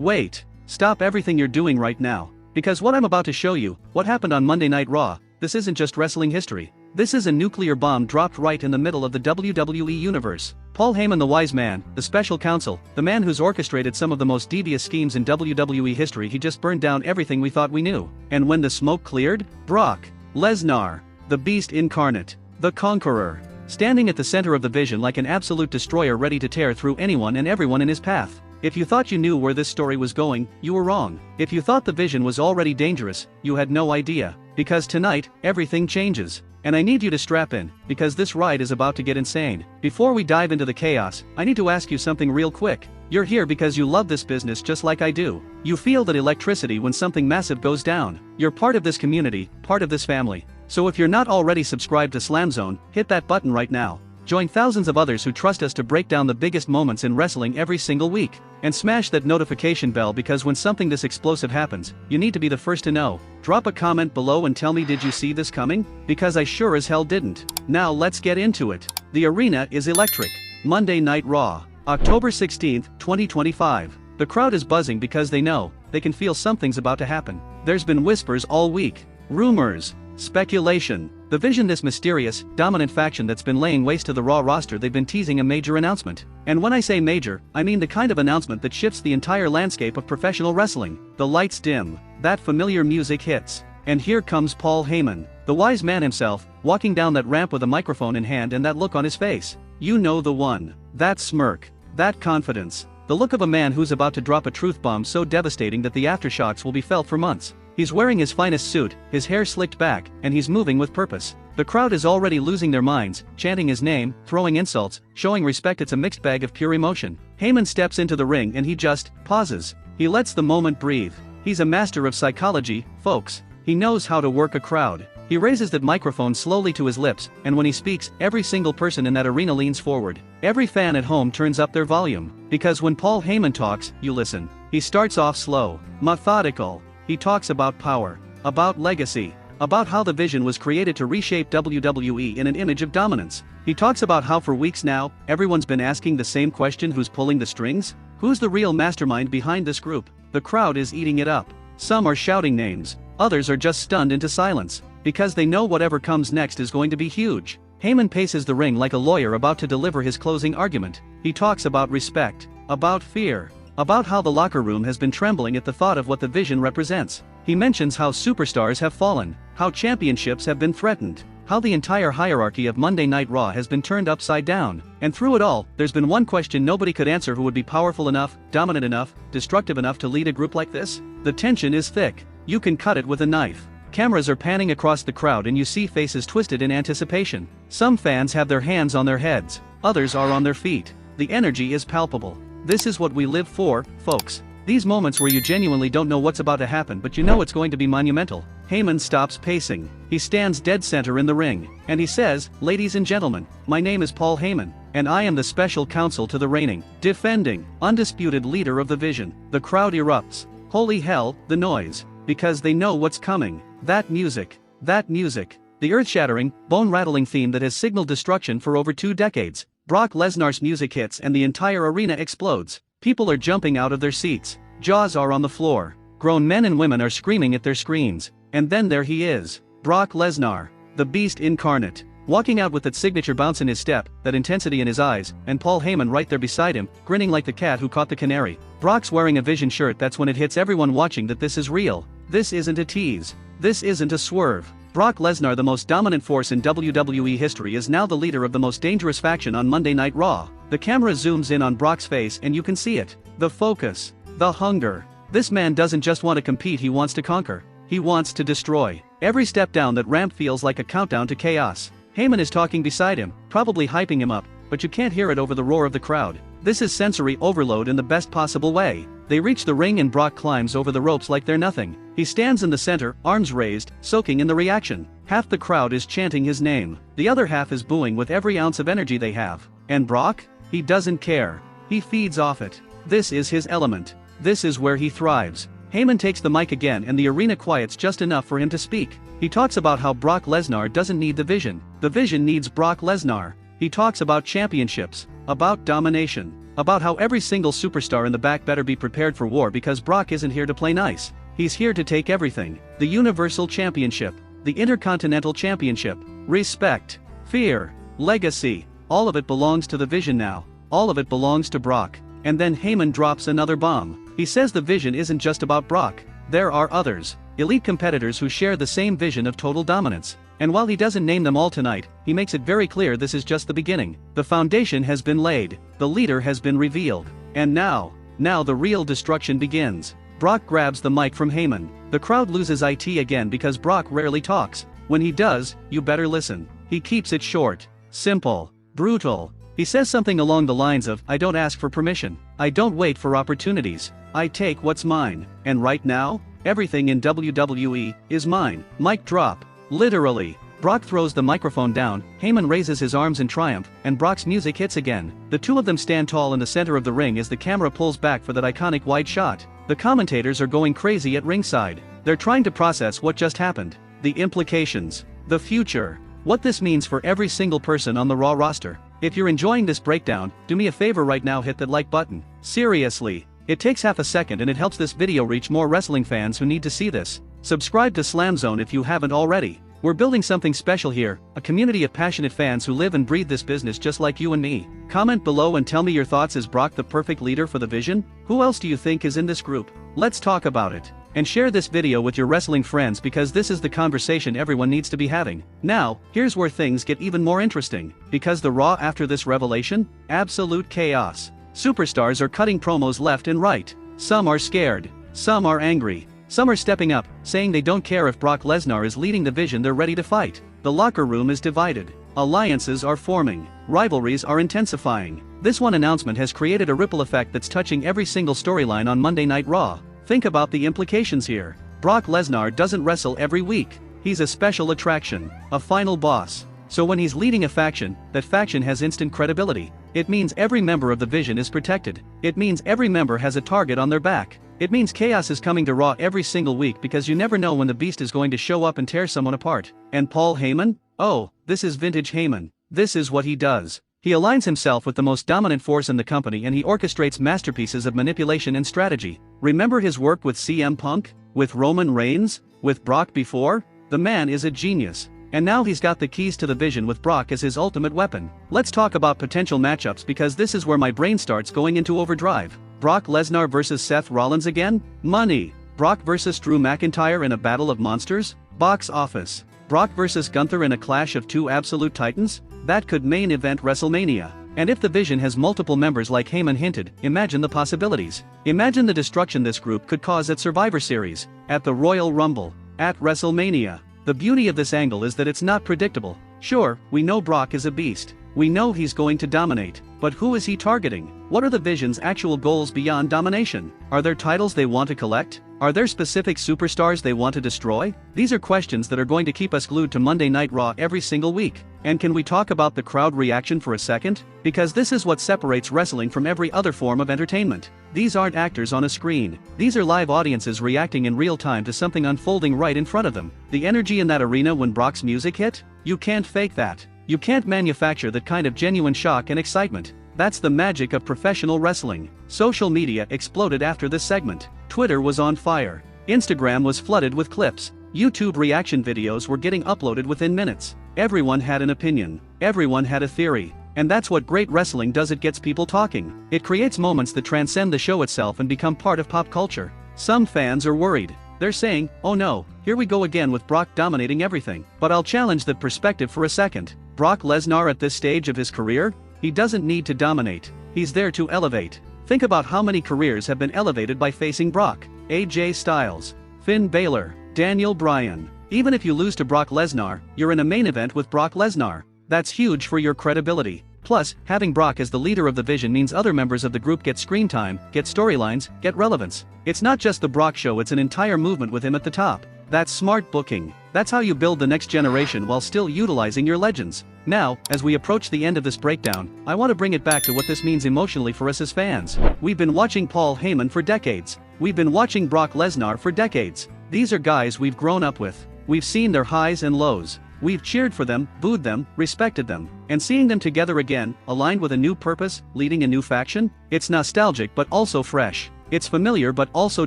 Wait. Stop everything you're doing right now. Because what I'm about to show you, what happened on Monday Night Raw, this isn't just wrestling history. This is a nuclear bomb dropped right in the middle of the WWE universe. Paul Heyman, the wise man, the special counsel, the man who's orchestrated some of the most devious schemes in WWE history, he just burned down everything we thought we knew. And when the smoke cleared, Brock Lesnar, the beast incarnate, the conqueror, standing at the center of the vision like an absolute destroyer ready to tear through anyone and everyone in his path. If you thought you knew where this story was going, you were wrong. If you thought the vision was already dangerous, you had no idea. Because tonight, everything changes. And I need you to strap in, because this ride is about to get insane. Before we dive into the chaos, I need to ask you something real quick. You're here because you love this business just like I do. You feel that electricity when something massive goes down. You're part of this community, part of this family. So if you're not already subscribed to SLAMZONE, hit that button right now. Join thousands of others who trust us to break down the biggest moments in wrestling every single week. And smash that notification bell, because when something this explosive happens, you need to be the first to know. Drop a comment below and tell me, did you see this coming? Because I sure as hell didn't. Now let's get into it. The arena is electric. Monday Night Raw, October 16th, 2025. The crowd is buzzing because they know, they can feel something's about to happen. There's been whispers all week. Rumors. Speculation. The Vision, this mysterious, dominant faction that's been laying waste to the Raw roster, they've been teasing a major announcement. And when I say major, I mean the kind of announcement that shifts the entire landscape of professional wrestling. The lights dim. That familiar music hits. And here comes Paul Heyman, the wise man himself, walking down that ramp with a microphone in hand and that look on his face. You know the one. That smirk. That confidence. The look of a man who's about to drop a truth bomb so devastating that the aftershocks will be felt for months. He's wearing his finest suit, his hair slicked back, and he's moving with purpose. The crowd is already losing their minds, chanting his name, throwing insults, showing respect. It's a mixed bag of pure emotion. Heyman steps into the ring and he just pauses. He lets the moment breathe. He's a master of psychology, folks. He knows how to work a crowd. He raises that microphone slowly to his lips, and when he speaks, every single person in that arena leans forward. Every fan at home turns up their volume. Because when Paul Heyman talks, you listen. He starts off slow, methodical. He talks about power, about legacy, about how the Vision was created to reshape WWE in an image of dominance. He talks about how for weeks now, everyone's been asking the same question: who's pulling the strings? Who's the real mastermind behind this group? The crowd is eating it up. Some are shouting names, others are just stunned into silence, because they know whatever comes next is going to be huge. Heyman paces the ring like a lawyer about to deliver his closing argument. He talks about respect, about fear, about how the locker room has been trembling at the thought of what the Vision represents. He mentions how superstars have fallen, how championships have been threatened, how the entire hierarchy of Monday Night Raw has been turned upside down. And through it all, there's been one question nobody could answer: who would be powerful enough, dominant enough, destructive enough to lead a group like this? The tension is thick. You can cut it with a knife. Cameras are panning across the crowd and you see faces twisted in anticipation. Some fans have their hands on their heads, others are on their feet. The energy is palpable. This is what we live for, folks. These moments where you genuinely don't know what's about to happen, but you know it's going to be monumental. Heyman stops pacing. He stands dead center in the ring, and he says, "Ladies and gentlemen, my name is Paul Heyman, and I am the special counsel to the reigning, defending, undisputed leader of the Vision." The crowd erupts. Holy hell, the noise. Because they know what's coming. That music. That music. The earth-shattering, bone-rattling theme that has signaled destruction for over 2 decades. Brock Lesnar's music hits and the entire arena explodes. People are jumping out of their seats. Jaws are on the floor. Grown men and women are screaming at their screens. And then there he is. Brock Lesnar, the beast incarnate. Walking out with that signature bounce in his step, that intensity in his eyes, and Paul Heyman right there beside him, grinning like the cat who caught the canary. Brock's wearing a Vision shirt. That's when it hits everyone watching that this is real. This isn't a tease. This isn't a swerve. Brock Lesnar, the most dominant force in WWE history, is now the leader of the most dangerous faction on Monday Night Raw. The camera zooms in on Brock's face and you can see it. The focus. The hunger. This man doesn't just want to compete, he wants to conquer. He wants to destroy. Every step down that ramp feels like a countdown to chaos. Heyman is talking beside him, probably hyping him up, but you can't hear it over the roar of the crowd. This is sensory overload in the best possible way. They reach the ring and Brock climbs over the ropes like they're nothing. He stands in the center, arms raised, soaking in the reaction. Half the crowd is chanting his name. The other half is booing with every ounce of energy they have. And Brock? He doesn't care. He feeds off it. This is his element. This is where he thrives. Heyman takes the mic again and the arena quiets just enough for him to speak. He talks about how Brock Lesnar doesn't need the Vision needs Brock Lesnar. He talks about championships, about domination, about how every single superstar in the back better be prepared for war because Brock isn't here to play nice. He's here to take everything. The Universal Championship, the Intercontinental Championship, respect, fear, legacy, all of it belongs to the Vision now. All of it belongs to Brock. And then Heyman drops another bomb. He says the Vision isn't just about Brock. There are others, elite competitors who share the same vision of total dominance. And while he doesn't name them all tonight, he makes it very clear this is just the beginning. The foundation has been laid, the leader has been revealed. And now the real destruction begins. Brock grabs the mic from Heyman. The crowd loses it again because Brock rarely talks. When he does, you better listen. He keeps it short, simple, brutal. He says something along the lines of, I don't ask for permission. I don't wait for opportunities. I take what's mine. And right now, everything in WWE is mine. Mic drop. Literally. Brock throws the microphone down, Heyman raises his arms in triumph, and Brock's music hits again. The two of them stand tall in the center of the ring as the camera pulls back for that iconic wide shot. The commentators are going crazy at ringside. They're trying to process what just happened. The implications. The future. What this means for every single person on the Raw roster. If you're enjoying this breakdown, do me a favor right now, hit that like button. Seriously. It takes half a second and it helps this video reach more wrestling fans who need to see this. Subscribe to SLAMZONE if you haven't already. We're building something special here, a community of passionate fans who live and breathe this business just like you and me. Comment below and tell me your thoughts. Is Brock the perfect leader for the Vision? Who else do you think is in this group? Let's talk about it. And share this video with your wrestling friends because this is the conversation everyone needs to be having. Now, here's where things get even more interesting. Because the Raw after this revelation? Absolute chaos. Superstars are cutting promos left and right. Some are scared. Some are angry. Some are stepping up, saying they don't care if Brock Lesnar is leading the Vision, they're ready to fight. The locker room is divided. Alliances are forming. Rivalries are intensifying. This one announcement has created a ripple effect that's touching every single storyline on Monday Night Raw. Think about the implications here. Brock Lesnar doesn't wrestle every week. He's a special attraction, a final boss. So when he's leading a faction, that faction has instant credibility. It means every member of the Vision is protected. It means every member has a target on their back. It means chaos is coming to Raw every single week because you never know when the beast is going to show up and tear someone apart. And Paul Heyman? Oh, this is vintage Heyman. This is what he does. He aligns himself with the most dominant force in the company and he orchestrates masterpieces of manipulation and strategy. Remember his work with CM Punk? With Roman Reigns? With Brock before? The man is a genius. And now he's got the keys to the Vision with Brock as his ultimate weapon. Let's talk about potential matchups because this is where my brain starts going into overdrive. Brock Lesnar versus Seth Rollins again? Money. Brock versus Drew McIntyre in a battle of monsters? Box office. Brock versus Gunther in a clash of two absolute titans? That could main event WrestleMania. And if the Vision has multiple members like Heyman hinted, imagine the possibilities. Imagine the destruction this group could cause at Survivor Series, at the Royal Rumble, at WrestleMania. The beauty of this angle is that it's not predictable. Sure, we know Brock is a beast. We know he's going to dominate. But who is he targeting? What are the Vision's actual goals beyond domination? Are there titles they want to collect? Are there specific superstars they want to destroy? These are questions that are going to keep us glued to Monday Night Raw every single week. And can we talk about the crowd reaction for a second? Because this is what separates wrestling from every other form of entertainment. These aren't actors on a screen. These are live audiences reacting in real time to something unfolding right in front of them. The energy in that arena when Brock's music hit? You can't fake that. You can't manufacture that kind of genuine shock and excitement. That's the magic of professional wrestling. Social media exploded after this segment. Twitter was on fire. Instagram was flooded with clips. YouTube reaction videos were getting uploaded within minutes. Everyone had an opinion. Everyone had a theory. And that's what great wrestling does, it gets people talking. It creates moments that transcend the show itself and become part of pop culture. Some fans are worried. They're saying, oh no, here we go again with Brock dominating everything. But I'll challenge that perspective for a second. Brock Lesnar at this stage of his career? He doesn't need to dominate. He's there to elevate. Think about how many careers have been elevated by facing Brock. AJ Styles, Finn Balor, Daniel Bryan. Even if you lose to Brock Lesnar, you're in a main event with Brock Lesnar. That's huge for your credibility. Plus, having Brock as the leader of the Vision means other members of the group get screen time, get storylines, get relevance. It's not just the Brock show, it's an entire movement with him at the top. That's smart booking. That's how you build the next generation while still utilizing your legends. Now, as we approach the end of this breakdown, I want to bring it back to what this means emotionally for us as fans. We've been watching Paul Heyman for decades. We've been watching Brock Lesnar for decades. These are guys we've grown up with. We've seen their highs and lows. We've cheered for them, booed them, respected them. And seeing them together again, aligned with a new purpose, leading a new faction? It's nostalgic but also fresh. It's familiar but also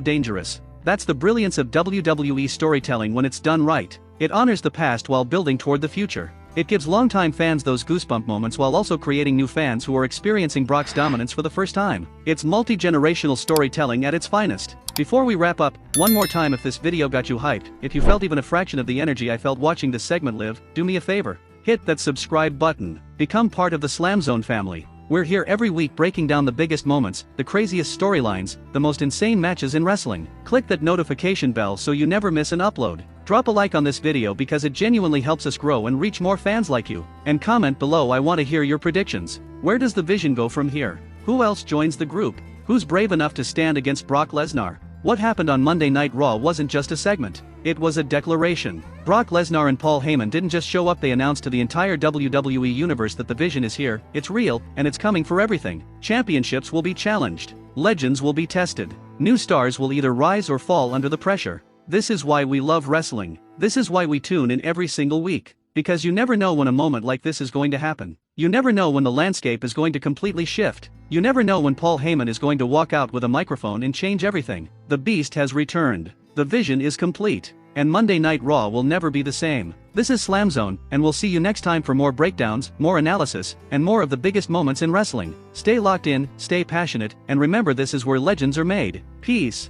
dangerous. That's the brilliance of WWE storytelling when it's done right. It honors the past while building toward the future. It gives longtime fans those goosebump moments while also creating new fans who are experiencing Brock's dominance for the first time. It's multi-generational storytelling at its finest. Before we wrap up, one more time, if this video got you hyped, if you felt even a fraction of the energy I felt watching this segment live, do me a favor. Hit that subscribe button. Become part of the SLAMZONE family. We're here every week breaking down the biggest moments, the craziest storylines, the most insane matches in wrestling. Click that notification bell so you never miss an upload. Drop a like on this video because it genuinely helps us grow and reach more fans like you. And comment below, I want to hear your predictions. Where does the vision go from here? Who else joins the group? Who's brave enough to stand against Brock Lesnar? What happened on Monday Night Raw wasn't just a segment. It was a declaration. Brock Lesnar and Paul Heyman didn't just show up, they announced to the entire WWE universe that the vision is here, it's real, and it's coming for everything. Championships will be challenged. Legends will be tested. New stars will either rise or fall under the pressure. This is why we love wrestling. This is why we tune in every single week. Because you never know when a moment like this is going to happen. You never know when the landscape is going to completely shift. You never know when Paul Heyman is going to walk out with a microphone and change everything. The beast has returned. The vision is complete. And Monday Night Raw will never be the same. This is SLAMZONE, and we'll see you next time for more breakdowns, more analysis, and more of the biggest moments in wrestling. Stay locked in, stay passionate, and remember, this is where legends are made. Peace.